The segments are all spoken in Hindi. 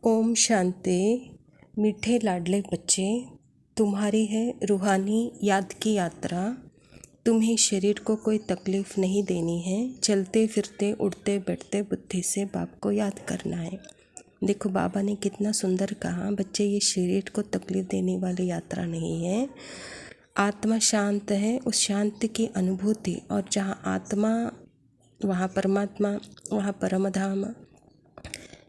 ओम शांति। मीठे लाडले बच्चे, तुम्हारी है रूहानी याद की यात्रा। तुम्हें शरीर को कोई तकलीफ़ नहीं देनी है। चलते फिरते उठते बैठते बुद्धि से बाप को याद करना है। देखो बाबा ने कितना सुंदर कहा, बच्चे ये शरीर को तकलीफ़ देने वाली यात्रा नहीं है। आत्मा शांत है, उस शांति की अनुभूति, और जहाँ आत्मा वहाँ परमात्मा, वहाँ परमधाम,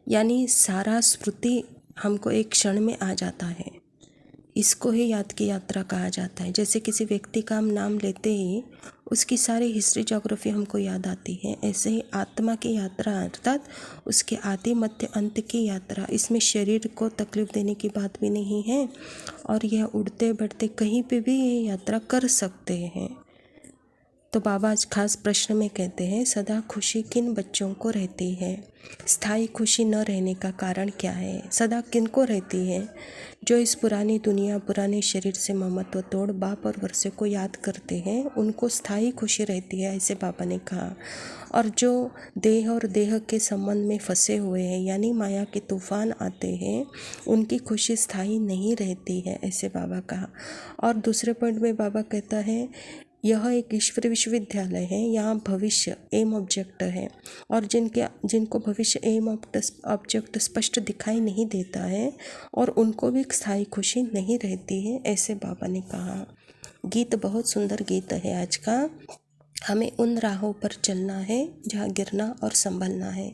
यानी सारा स्मृति हमको एक क्षण में आ जाता है। इसको ही याद की यात्रा कहा जाता है। जैसे किसी व्यक्ति का हम नाम लेते ही उसकी सारी हिस्ट्री ज्योग्राफी हमको याद आती है, ऐसे ही आत्मा की यात्रा अर्थात उसके आदि मध्य अंत की यात्रा। इसमें शरीर को तकलीफ देने की बात भी नहीं है, और यह उड़ते बैठते कहीं पे भी ये यात्रा कर सकते हैं। तो बाबा आज खास प्रश्न में कहते हैं, सदा खुशी किन बच्चों को रहती है? स्थायी खुशी न रहने का कारण क्या है? सदा किन को रहती है? जो इस पुरानी दुनिया, पुराने शरीर से ममत्व तोड़ बाप और वर्षे को याद करते हैं, उनको स्थायी खुशी रहती है, ऐसे बाबा ने कहा। और जो देह और देह के संबंध में फंसे हुए हैं, यानी माया के तूफान आते हैं, उनकी खुशी स्थायी नहीं रहती है, ऐसे बाबा कहा। और दूसरे पॉइंट में बाबा कहता है, यह एक ईश्वर विश्वविद्यालय है, यहाँ भविष्य एम ऑब्जेक्ट है, और जिनको भविष्य एम ऑब्जेक्ट स्पष्ट दिखाई नहीं देता है, और उनको भी स्थायी खुशी नहीं रहती है, ऐसे बाबा ने कहा। गीत बहुत सुंदर गीत है आज का। हमें उन राहों पर चलना है जहाँ गिरना और संभलना है।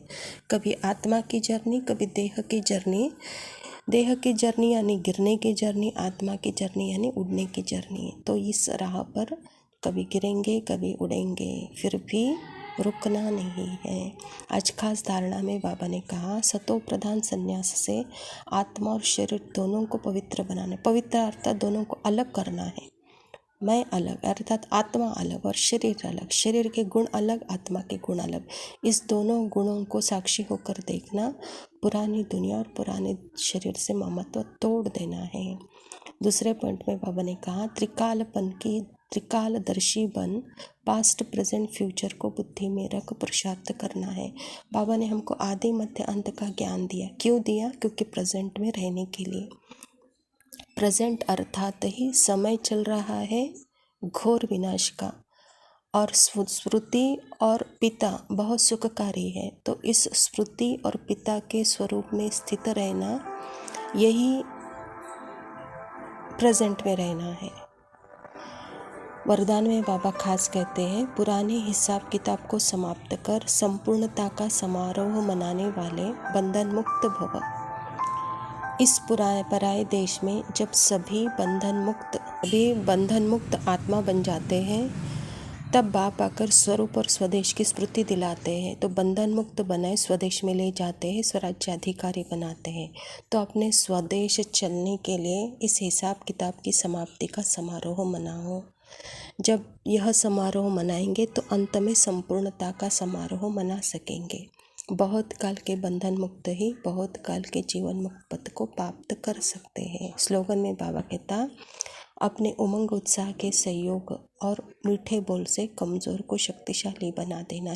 कभी आत्मा की जर्नी, कभी देह की जर्नी। देह की जर्नी यानी गिरने की जर्नी, आत्मा की जर्नी यानी उड़ने की जर्नी। तो इस राह पर कभी गिरेंगे, कभी उड़ेंगे, फिर भी रुकना नहीं है। आज खास धारणा में बाबा ने कहा, सतो प्रधान संन्यास से आत्मा और शरीर दोनों को पवित्र बनाना है। पवित्र अर्थात दोनों को अलग करना है। मैं अलग अर्थात आत्मा अलग और शरीर अलग, शरीर के गुण अलग, आत्मा के गुण अलग। इस दोनों गुणों को साक्षी होकर देखना, पुरानी दुनिया और पुराने शरीर से ममत्व तोड़ देना है। दूसरे पॉइंट में बाबा ने कहा, त्रिकालदर्शी बन पास्ट प्रेजेंट फ्यूचर को बुद्धि में रख पुरुषार्थ करना है। बाबा ने हमको आदि मध्य अंत का ज्ञान दिया। क्यों दिया? क्योंकि प्रेजेंट में रहने के लिए। प्रेजेंट अर्थात ही समय चल रहा है घोर विनाश का, और स्मृति और पिता बहुत सुखकारी है। तो इस स्मृति और पिता के स्वरूप में स्थित रहना, यही प्रेजेंट में रहना है। वरदान में बाबा खास कहते हैं, पुराने हिसाब किताब को समाप्त कर संपूर्णता का समारोह मनाने वाले बंधन मुक्त भव। इस पराये देश में जब सभी बंधन मुक्त आत्मा बन जाते हैं, तब बाप आकर स्वरूप और स्वदेश की स्मृति दिलाते हैं। तो बंधन मुक्त बनाए स्वदेश में ले जाते हैं, स्वराज्याधिकारी बनाते हैं। तो अपने स्वदेश चलने के लिए इस हिसाब किताब की समाप्ति का समारोह मनाओ। जब यह समारोह मनाएंगे तो अंत में संपूर्णता का समारोह मना सकेंगे। बहुत काल के बंधन मुक्त ही बहुत काल के जीवन मुक्त पद को प्राप्त कर सकते हैं। स्लोगन में बाबा कहता, अपने उमंग उत्साह के सहयोग और मीठे बोल से कमज़ोर को शक्तिशाली बना देना